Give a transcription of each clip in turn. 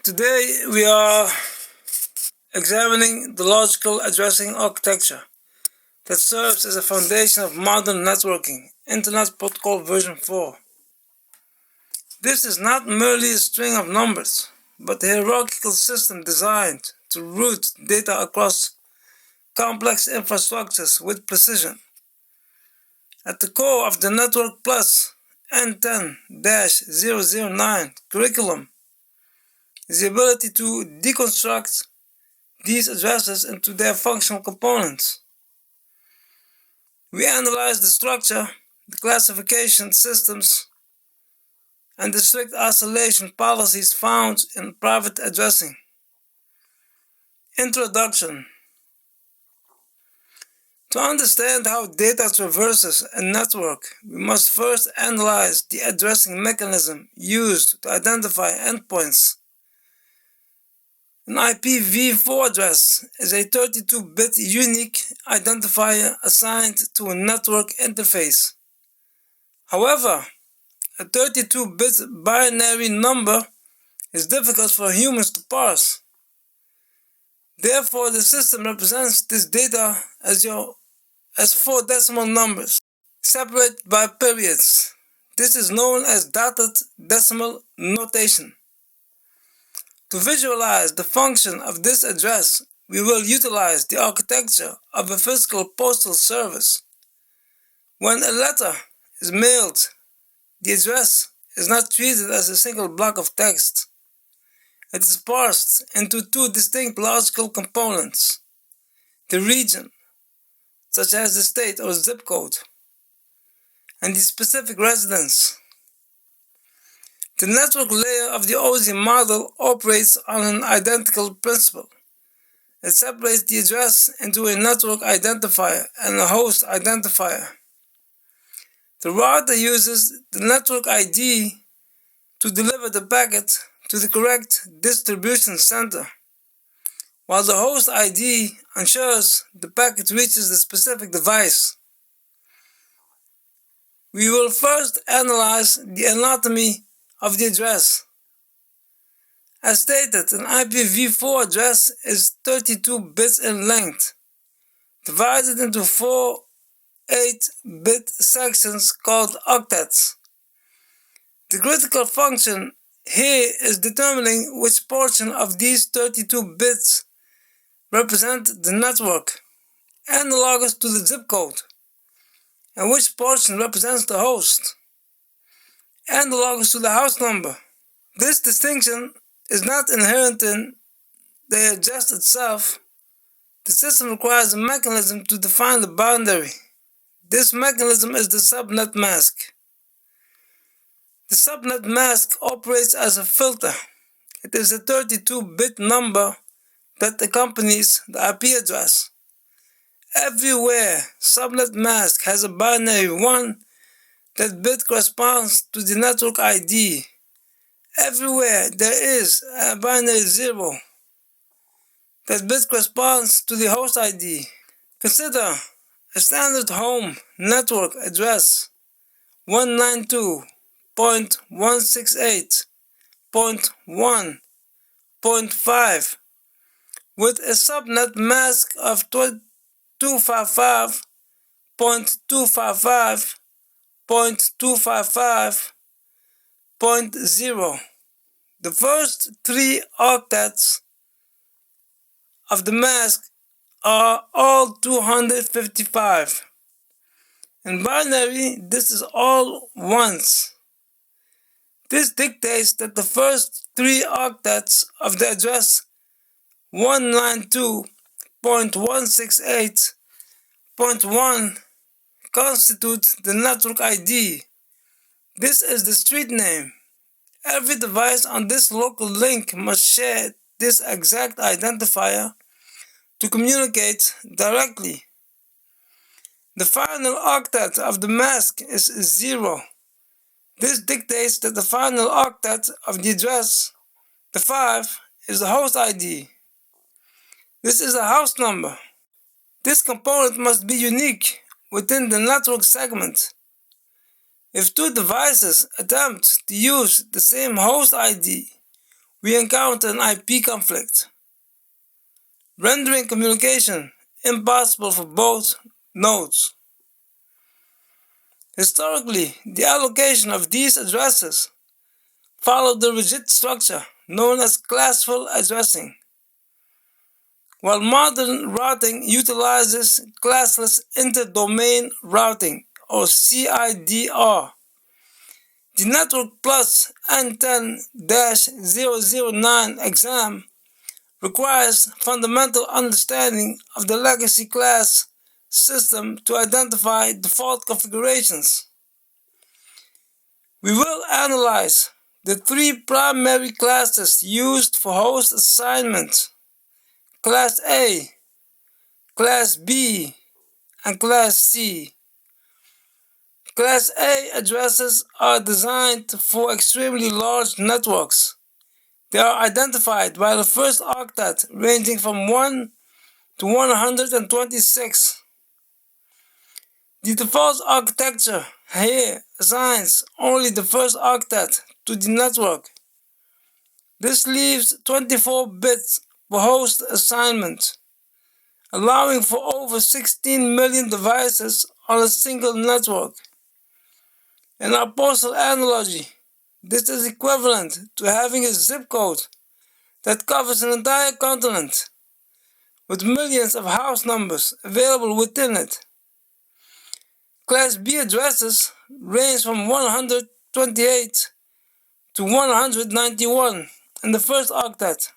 Today we are examining the logical addressing architecture that serves as a foundation of modern networking, Internet Protocol version 4. This is not merely a string of numbers, but a hierarchical system designed to route data across complex infrastructures with precision. At the core of the Network Plus N10-009 curriculum is the ability to deconstruct these addresses into their functional components. We analyze the structure, the classification systems, and the strict isolation policies found in private addressing. Introduction. To understand how data traverses a network, we must first analyze the addressing mechanism used to identify endpoints. An IPv4 address is a 32-bit unique identifier assigned to a network interface. However, a 32-bit binary number is difficult for humans to parse. Therefore, the system represents this data as 4 decimal numbers, separated by periods. This is known as dotted decimal notation. To visualize the function of this address, we will utilize the architecture of a physical postal service. When a letter is mailed, the address is not treated as a single block of text. It is parsed into 2 distinct logical components: the region, such as the state or zip code, and the specific residence. The network layer of the OSI model operates on an identical principle. It separates the address into a network identifier and a host identifier. The router uses the network ID to deliver the packet to the correct distribution center, while the host ID ensures the packet reaches the specific device. We will first analyze the anatomy of the address. As stated, an IPv4 address is 32 bits in length, divided into 4 8-bit sections called octets. The critical function here is determining which portion of these 32 bits represent the network, analogous to the zip code, and which portion represents the host, analogous to the house number. This distinction is not inherent in the address itself. The system requires a mechanism to define the boundary. This mechanism is the subnet mask. The subnet mask operates as a filter. It is a 32-bit number that accompanies the IP address. Everywhere subnet mask has a binary 1, that bit corresponds to the network ID. Everywhere there is a binary 0, that bit corresponds to the host ID. Consider a standard home network address 192.168.1.5 with a subnet mask of 255.255.255.0. The first 3 octets of the mask are all 255. In binary, this is all ones. This dictates that the first 3 octets of the address 192.168.1 constitute the network ID. This is the street name. Every device on this local link must share this exact identifier to communicate directly. The final octet of the mask is 0. This dictates that the final octet of the address, the 5, is the host ID. This is a house number. This component must be unique within the network segment. If 2 devices attempt to use the same host ID we encounter an IP conflict, rendering communication impossible for both nodes. Historically, the allocation of these addresses followed the rigid structure known as classful addressing, while modern routing utilizes classless interdomain routing, or CIDR. The Network Plus N10-009 exam requires fundamental understanding of the legacy class system to identify default configurations. We will analyze the three primary classes used for host assignment: Class A, Class B, and Class C. Class A addresses are designed for extremely large networks. They are identified by the first octet ranging from 1 to 126. The default architecture here assigns only the first octet to the network. This leaves 24 bits for host assignment, allowing for over 16 million devices on a single network. In our postal analogy, this is equivalent to having a zip code that covers an entire continent, with millions of house numbers available within it. Class B addresses range from 128 to 191 in the first octet.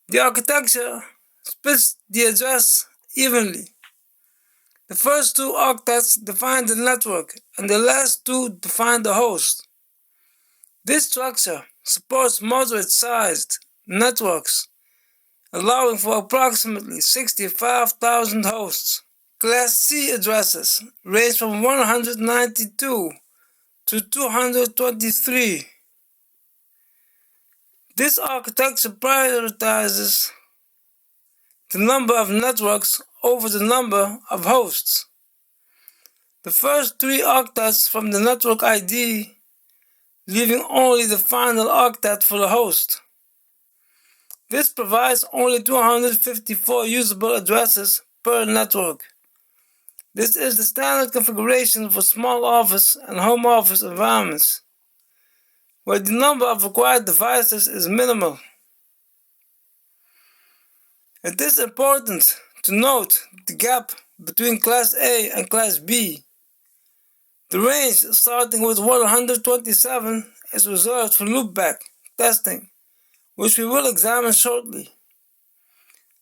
The architecture splits the address evenly. The first two octets define the network, and the last two define the host. This structure supports moderate-sized networks, allowing for approximately 65,000 hosts. Class C addresses range from 192 to 223. This architecture prioritizes the number of networks over the number of hosts. The first three octets from the network ID, leaving only the final octet for the host. This provides only 254 usable addresses per network. This is the standard configuration for small office and home office environments, where the number of required devices is minimal. It is important to note the gap between Class A and Class B. The range starting with 127 is reserved for loopback testing, which we will examine shortly.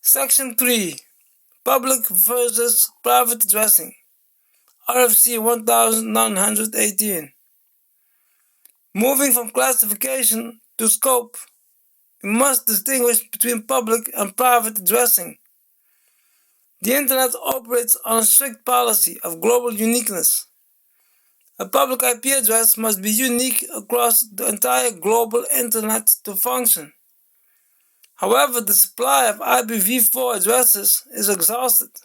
Section 3. Public versus Private Addressing, RFC 1918. Moving from classification to scope, we must distinguish between public and private addressing. The Internet operates on a strict policy of global uniqueness. A public IP address must be unique across the entire global Internet to function. However, the supply of IPv4 addresses is exhausted.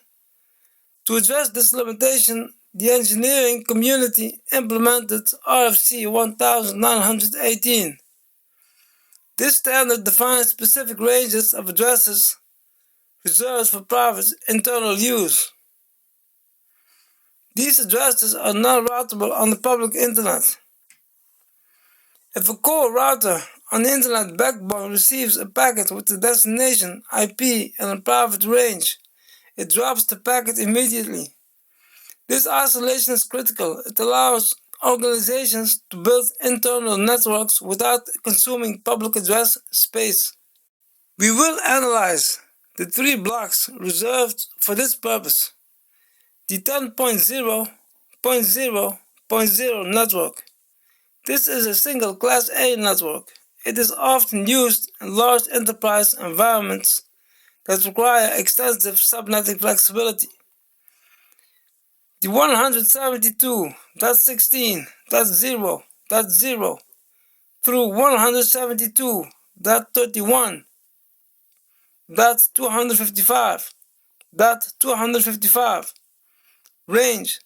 To address this limitation, the engineering community implemented RFC 1918. This standard defines specific ranges of addresses reserved for private internal use. These addresses are not routable on the public Internet. If a core router on the Internet backbone receives a packet with the destination IP and a private range, it drops the packet immediately. This isolation is critical. It allows organizations to build internal networks without consuming public address space. We will analyze the three blocks reserved for this purpose. The 10.0.0.0 network. This is a single Class A network. It is often used in large enterprise environments that require extensive subnetting flexibility. The 172.16.0.0 through 172.31.255.255 range.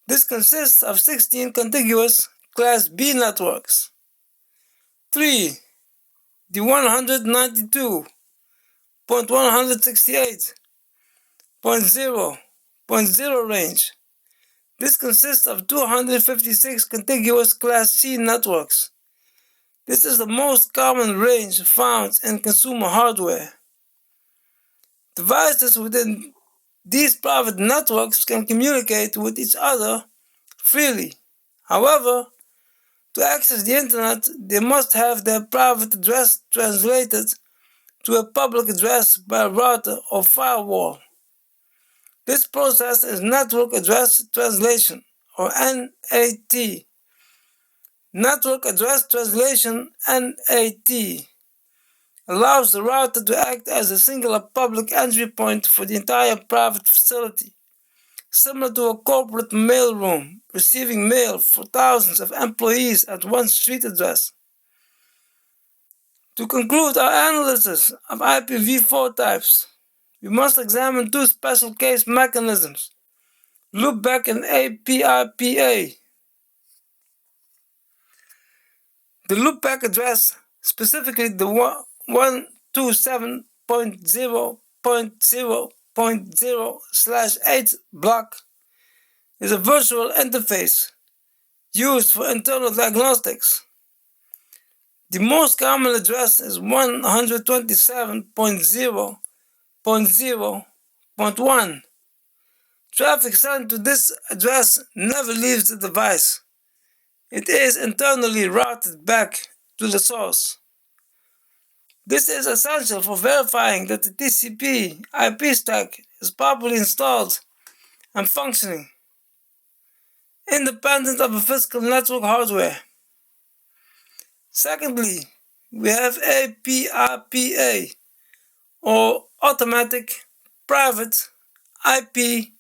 This consists of 16 contiguous Class B networks. 3. The 192.168.0.0 range. This consists of 256 contiguous Class C networks. This is the most common range found in consumer hardware. Devices within these private networks can communicate with each other freely. However, to access the internet, they must have their private address translated to a public address by a router or firewall. This process is Network Address Translation, or NAT. Network Address Translation, NAT, allows the router to act as a singular public entry point for the entire private facility, similar to a corporate mailroom receiving mail for thousands of employees at one street address. To conclude our analysis of IPv4 types, we must examine two special case mechanisms, Loopback and APIPA. The loopback address, specifically the 127.0.0.0/8 block, is a virtual interface used for internal diagnostics. The most common address is 127.0.0.1. Traffic sent to this address never leaves the device. It is internally routed back to the source. This is essential for verifying that the TCP/IP stack is properly installed and functioning, independent of a physical network hardware. Secondly, we have APIPA, or Automatic Private IP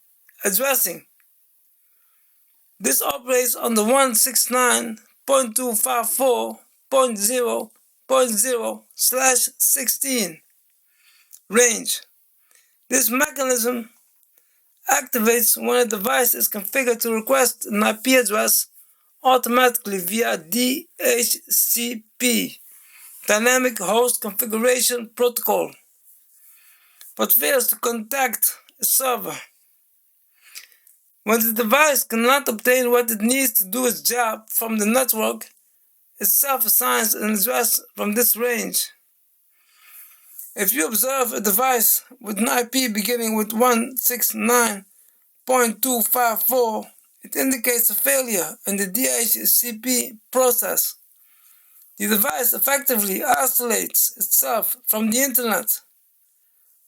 Addressing. This operates on the 169.254.0.0/16 range. This mechanism activates when a device is configured to request an IP address automatically via DHCP, Dynamic Host Configuration Protocol, but fails to contact a server. When the device cannot obtain what it needs to do its job from the network, it self-assigns an address from this range. If you observe a device with an IP beginning with 169.254, it indicates a failure in the DHCP process. The device effectively isolates itself from the internet.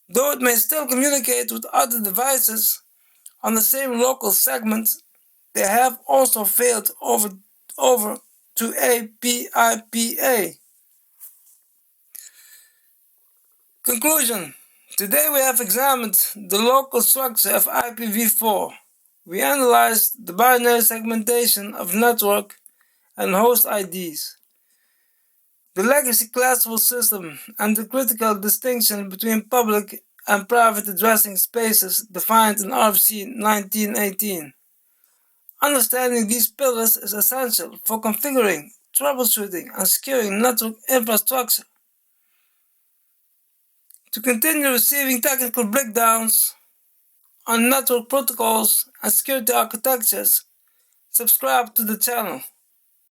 Though it may still communicate with other devices on the same local segment, they have also failed over to APIPA. Conclusion. Today we have examined the local structure of IPv4. We analyzed the binary segmentation of network and host IDs, the legacy classable system, and the critical distinction between public and private addressing spaces defined in RFC 1918. Understanding these pillars is essential for configuring, troubleshooting, and securing network infrastructure. To continue receiving technical breakdowns on network protocols and security architectures, subscribe to the channel.